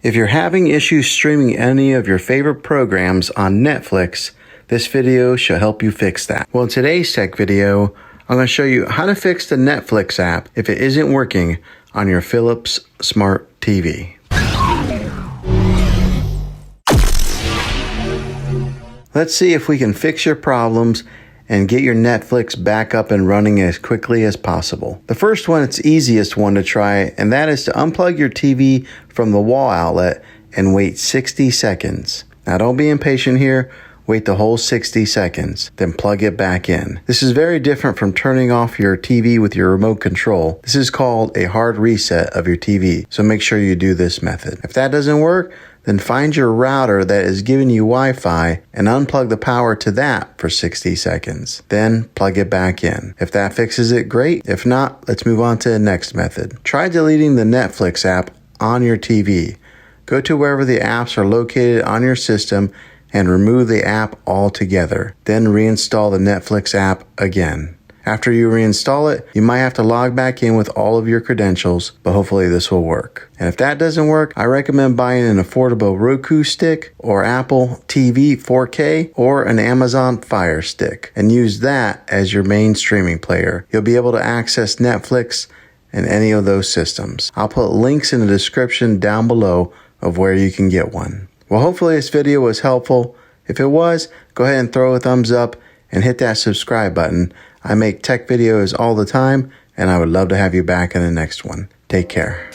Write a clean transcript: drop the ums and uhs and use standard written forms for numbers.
If you're having issues streaming any of your favorite programs on Netflix, this video should help you fix that. Well, in today's tech video, I'm going to show you how to fix the Netflix app if it isn't working on your Philips Smart TV. Let's see if we can fix your problems and get your Netflix back up and running as quickly as possible. The first one, it's the easiest one to try, and that is to unplug your TV from the wall outlet and wait 60 seconds. Now don't be impatient here. Wait the whole 60 seconds, then plug it back in. This is very different from turning off your TV with your remote control. This is called a hard reset of your TV, so make sure you do this method. If that doesn't work, then find your router that is giving you Wi-Fi and unplug the power to that for 60 seconds. Then plug it back in. If that fixes it, great. If not, let's move on to the next method. Try deleting the Netflix app on your TV. Go to wherever the apps are located on your system and remove the app altogether. Then reinstall the Netflix app again. After you reinstall it, you might have to log back in with all of your credentials, but hopefully this will work. And if that doesn't work, I recommend buying an affordable Roku stick or Apple TV 4K or an Amazon Fire Stick and use that as your main streaming player. You'll be able to access Netflix and any of those systems. I'll put links in the description down below of where you can get one. Well, hopefully this video was helpful. If it was, go ahead and throw a thumbs up and hit that subscribe button. I make tech videos all the time, and I would love to have you back in the next one. Take care.